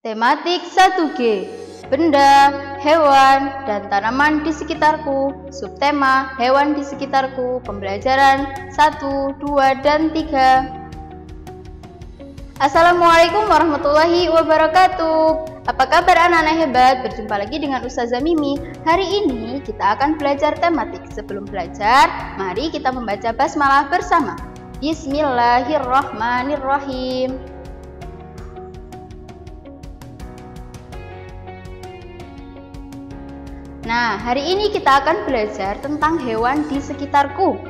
Tematik 1G, benda, hewan, dan tanaman di sekitarku. Subtema, hewan di sekitarku. Pembelajaran 1, 2, dan 3. Assalamualaikum warahmatullahi wabarakatuh. Apa kabar anak-anak hebat? Berjumpa lagi dengan Ustazah Mimi. Hari ini kita akan belajar tematik. Sebelum belajar, mari kita membaca basmalah bersama. Bismillahirrahmanirrahim. Nah, hari ini kita akan belajar tentang hewan di sekitarku.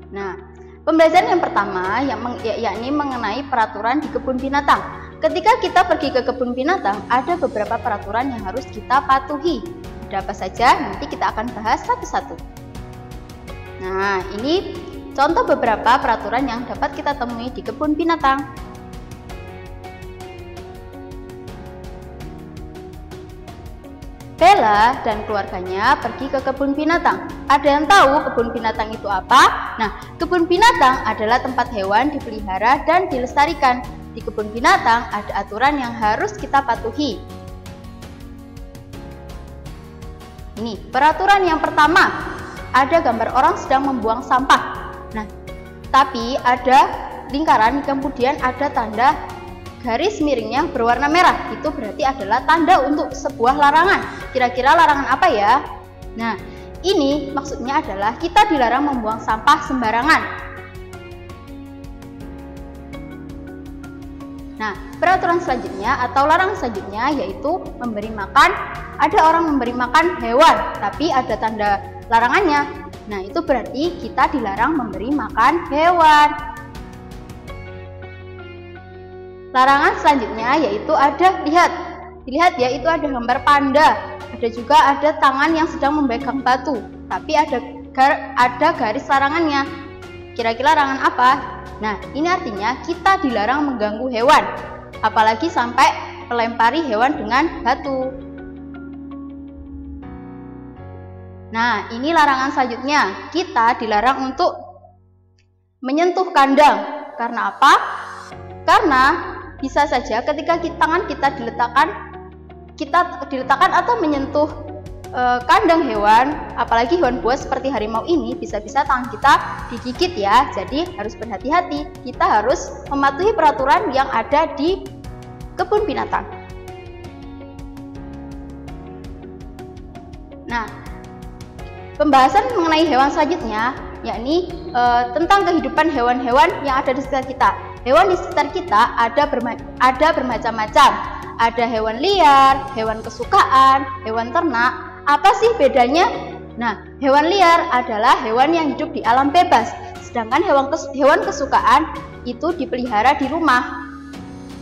Nah, pembelajaran yang pertama yakni mengenai peraturan di kebun binatang. Ketika kita pergi ke kebun binatang, ada beberapa peraturan yang harus kita patuhi. Ada apa saja? Nanti kita akan bahas satu-satu. Nah, ini contoh beberapa peraturan yang dapat kita temui di kebun binatang. Bella dan keluarganya pergi ke kebun binatang. Ada yang tahu kebun binatang itu apa? Nah, kebun binatang adalah tempat hewan dipelihara dan dilestarikan. Di kebun binatang ada aturan yang harus kita patuhi. Ini peraturan yang pertama. Ada gambar orang sedang membuang sampah. Nah, tapi ada lingkaran, kemudian ada tanda garis miringnya berwarna merah. Itu berarti adalah tanda untuk sebuah larangan. Kira-kira larangan apa ya? Nah, ini maksudnya adalah kita dilarang membuang sampah sembarangan. Nah, peraturan selanjutnya atau larangan selanjutnya yaitu memberi makan. Ada orang memberi makan hewan, tapi ada tanda larangannya. Nah, itu berarti kita dilarang memberi makan hewan. Larangan selanjutnya yaitu dilihat ya, itu ada gambar panda. Ada juga ada tangan yang sedang memegang batu, tapi ada garis larangannya. Kira-kira larangan apa? Nah, ini artinya kita dilarang mengganggu hewan, apalagi sampai melempari hewan dengan batu. Nah, ini larangan selanjutnya. Kita dilarang untuk menyentuh kandang. Karena apa? Karena bisa saja ketika tangan kita diletakkan atau menyentuh kandang hewan, apalagi hewan buas seperti harimau ini, bisa-bisa tangan kita digigit ya. Jadi harus berhati-hati. Kita harus mematuhi peraturan yang ada di kebun binatang. Nah, pembahasan mengenai hewan selanjutnya yakni tentang kehidupan hewan-hewan yang ada di sekitar kita. Hewan di sekitar kita ada bermacam-macam. Ada hewan liar, hewan kesukaan, hewan ternak. Apa sih bedanya? Nah, hewan liar adalah hewan yang hidup di alam bebas. Sedangkan hewan kesukaan itu dipelihara di rumah.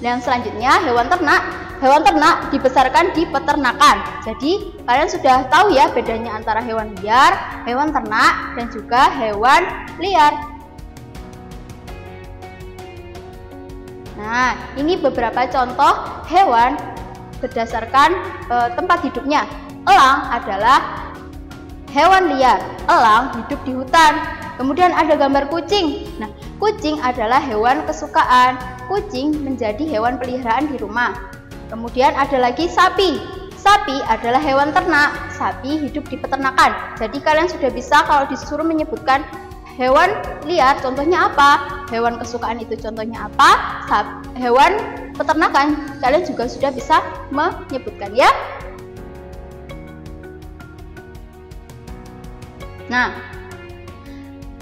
Dan selanjutnya hewan ternak. Hewan ternak dibesarkan di peternakan. Jadi kalian sudah tahu ya bedanya antara hewan liar, hewan ternak, dan juga hewan liar. Nah, ini beberapa contoh hewan berdasarkan tempat hidupnya. Elang adalah hewan liar. Elang hidup di hutan. Kemudian ada gambar kucing. Nah, kucing adalah hewan kesukaan. Kucing menjadi hewan peliharaan di rumah. Kemudian ada lagi sapi. Sapi adalah hewan ternak. Sapi hidup di peternakan. Jadi kalian sudah bisa kalau disuruh menyebutkan hewan liar contohnya apa, hewan kesukaan itu contohnya apa, hewan peternakan kalian juga sudah bisa menyebutkan ya. Nah,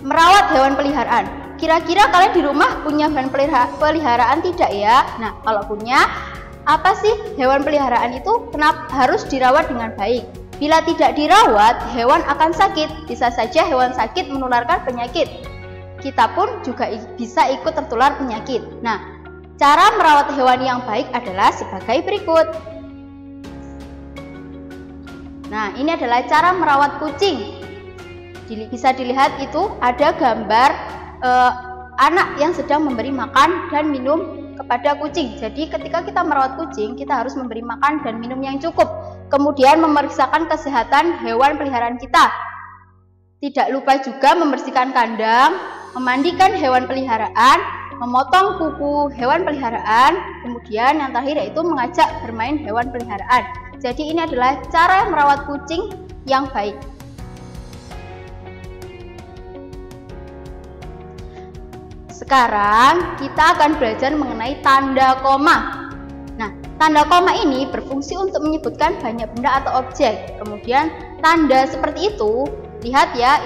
merawat hewan peliharaan. Kira-kira kalian di rumah punya hewan peliharaan tidak ya? Nah, kalau punya, apa sih hewan peliharaan itu kenapa harus dirawat dengan baik? Bila tidak dirawat, hewan akan sakit. Bisa saja hewan sakit menularkan penyakit. Kita pun juga bisa ikut tertular penyakit. Nah, cara merawat hewan yang baik adalah sebagai berikut. Nah, ini adalah cara merawat kucing. Bisa dilihat itu ada gambar anak yang sedang memberi makan dan minum kepada kucing. Jadi ketika kita merawat kucing, kita harus memberi makan dan minum yang cukup. Kemudian memeriksakan kesehatan hewan peliharaan kita. Tidak lupa juga membersihkan kandang, memandikan hewan peliharaan, memotong kuku hewan peliharaan, kemudian yang terakhir yaitu mengajak bermain hewan peliharaan. Jadi ini adalah cara merawat kucing yang baik. Sekarang kita akan belajar mengenai tanda koma. Nah, tanda koma ini berfungsi untuk menyebutkan banyak benda atau objek. Kemudian tanda seperti itu, lihat ya,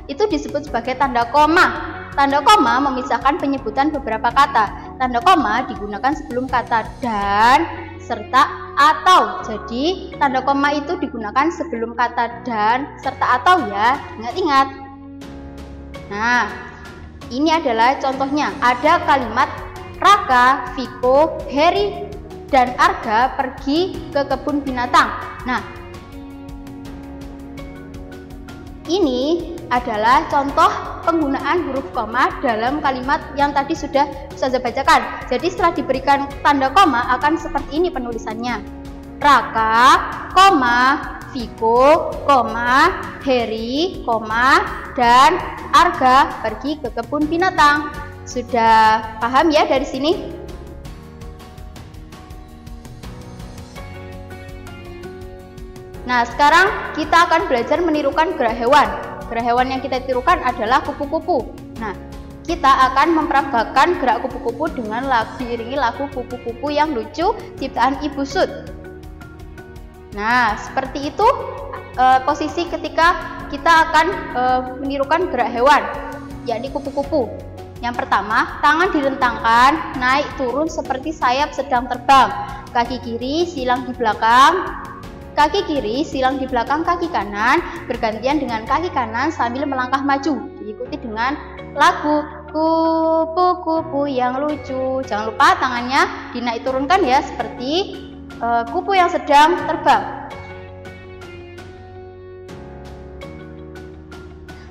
itu disebut sebagai tanda koma. Tanda koma memisahkan penyebutan beberapa kata. Tanda koma digunakan sebelum kata dan, serta, atau. Jadi, tanda koma itu digunakan sebelum kata dan, serta, atau ya. Ingat-ingat. Nah, ini adalah contohnya. Ada kalimat Raka, Viko, Heri, dan Arga pergi ke kebun binatang. Nah, ini adalah contoh penggunaan huruf koma dalam kalimat yang tadi sudah saya bacakan. Jadi setelah diberikan tanda koma akan seperti ini penulisannya. Raka, koma, Viko, koma, Heri, koma, dan Arga pergi ke kebun binatang. Sudah paham ya dari sini? Nah, sekarang kita akan belajar menirukan gerak hewan. Gerak hewan yang kita tirukan adalah kupu-kupu. Nah, kita akan memperagakan gerak kupu-kupu dengan diiringi lagu kupu-kupu yang lucu ciptaan Ibu Sud. Nah, seperti itu posisi ketika kita akan menirukan gerak hewan, yakni kupu-kupu. Yang pertama, tangan direntangkan, naik turun seperti sayap sedang terbang. Kaki kiri silang di belakang. Kaki kiri silang di belakang kaki kanan, bergantian dengan kaki kanan sambil melangkah maju. Diikuti dengan lagu kupu-kupu yang lucu. Jangan lupa tangannya dinaik turunkan ya, seperti kupu yang sedang terbang.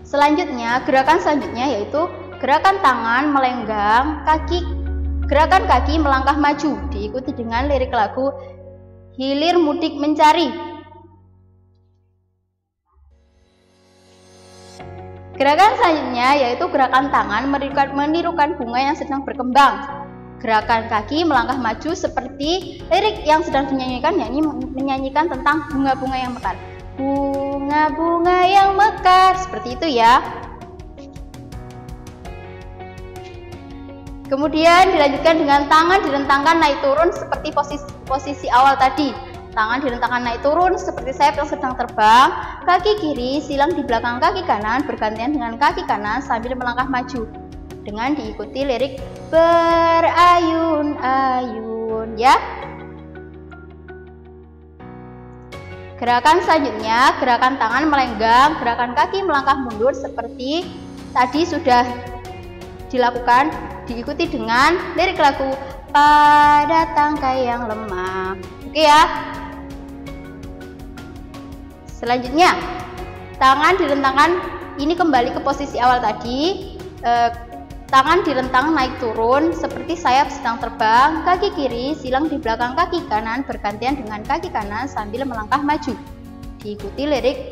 Selanjutnya, gerakan selanjutnya yaitu gerakan tangan melenggang, gerakan kaki melangkah maju. Diikuti dengan lirik lagu Hilir Mudik Mencari. Gerakan selanjutnya yaitu gerakan tangan menirukan bunga yang sedang berkembang. Gerakan kaki melangkah maju seperti lirik yang sedang dinyanyikan, yakni menyanyikan tentang bunga-bunga yang mekar. Bunga-bunga yang mekar, seperti itu ya. Kemudian dilanjutkan dengan tangan direntangkan naik turun seperti posisi awal tadi. Tangan direntangkan naik turun seperti sayap yang sedang terbang. Kaki kiri silang di belakang kaki kanan, bergantian dengan kaki kanan sambil melangkah maju. Dengan diikuti lirik berayun-ayun ya. Gerakan selanjutnya, gerakan tangan melenggang, gerakan kaki melangkah mundur seperti tadi sudah dilakukan. Diikuti dengan lirik lagu pada tangkai yang lemah. Oke ya. Selanjutnya, tangan direntangkan, ini kembali ke posisi awal tadi. Tangan direntang naik turun seperti sayap sedang terbang. Kaki kiri silang di belakang kaki kanan, bergantian dengan kaki kanan sambil melangkah maju. Diikuti lirik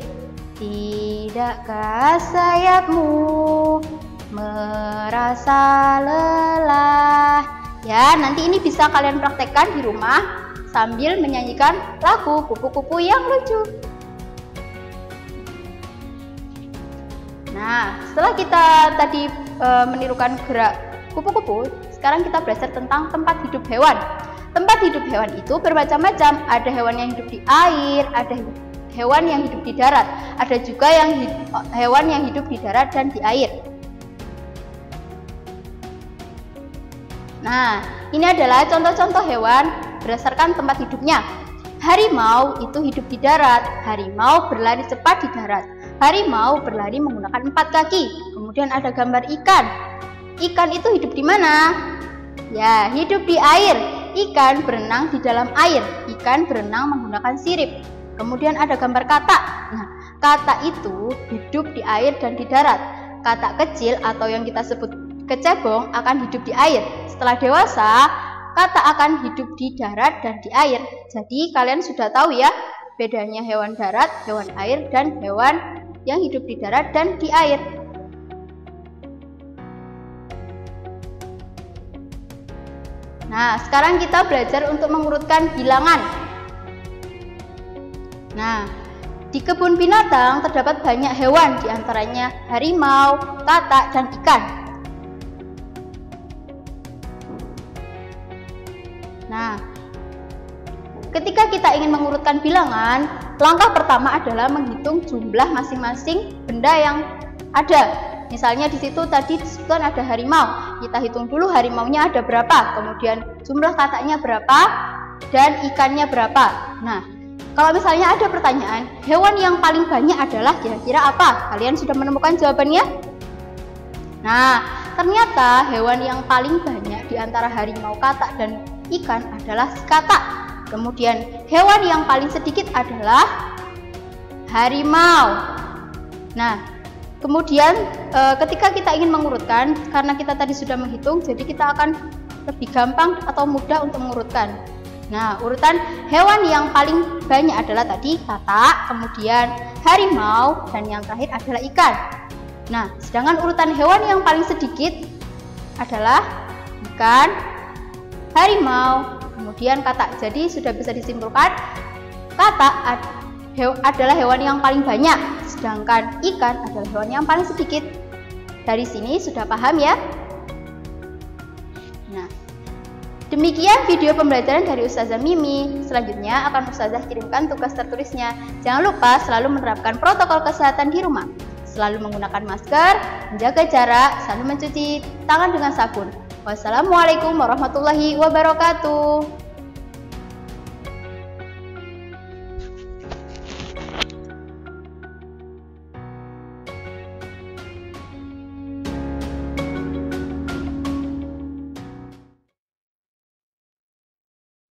tidakkah sayapmu merasa lelah. Ya, nanti ini bisa kalian praktekkan di rumah sambil menyanyikan lagu kupu-kupu yang lucu. Nah, setelah kita tadi menirukan gerak kupu-kupu, sekarang kita belajar tentang tempat hidup hewan. Tempat hidup hewan itu bermacam-macam. Ada hewan yang hidup di air, ada hewan yang hidup di darat, ada juga hewan yang hidup di darat dan di air. Nah, ini adalah contoh-contoh hewan berdasarkan tempat hidupnya. Harimau itu hidup di darat. Harimau berlari cepat di darat. Harimau berlari menggunakan 4 kaki. Kemudian ada gambar ikan. Ikan itu hidup di mana? Ya, hidup di air. Ikan berenang di dalam air. Ikan berenang menggunakan sirip. Kemudian ada gambar katak. Nah, katak itu hidup di air dan di darat. Katak kecil atau yang kita sebut kecebong akan hidup di air. Setelah dewasa, katak akan hidup di darat dan di air. Jadi kalian sudah tahu ya bedanya hewan darat, hewan air, dan hewan yang hidup di darat dan di air. Nah, sekarang kita belajar untuk mengurutkan bilangan. Nah, di kebun binatang terdapat banyak hewan, diantaranya harimau, katak, dan ikan. Nah, ketika kita ingin mengurutkan bilangan, langkah pertama adalah menghitung jumlah masing-masing benda yang ada. Misalnya di situ tadi disebutkan ada harimau, kita hitung dulu harimaunya ada berapa, kemudian jumlah kataknya berapa, dan ikannya berapa. Nah, kalau misalnya ada pertanyaan, hewan yang paling banyak adalah kira-kira apa? Kalian sudah menemukan jawabannya? Nah, ternyata hewan yang paling banyak di antara harimau, katak, dan ikan adalah si katak. Kemudian hewan yang paling sedikit adalah harimau. Nah, kemudian ketika kita ingin mengurutkan, karena kita tadi sudah menghitung, jadi kita akan lebih gampang atau mudah untuk mengurutkan. Nah, urutan hewan yang paling banyak adalah tadi katak, kemudian harimau, dan yang terakhir adalah ikan. Nah, sedangkan urutan hewan yang paling sedikit adalah ikan, harimau, kemudian katak. Jadi sudah bisa disimpulkan, katak adalah hewan yang paling banyak, sedangkan ikan adalah hewan yang paling sedikit. Dari sini sudah paham ya? Nah, demikian video pembelajaran dari Ustazah Mimi. Selanjutnya akan Ustazah kirimkan tugas tertulisnya. Jangan lupa selalu menerapkan protokol kesehatan di rumah. Selalu menggunakan masker, menjaga jarak, selalu mencuci tangan dengan sabun. Wassalamualaikum warahmatullahi wabarakatuh.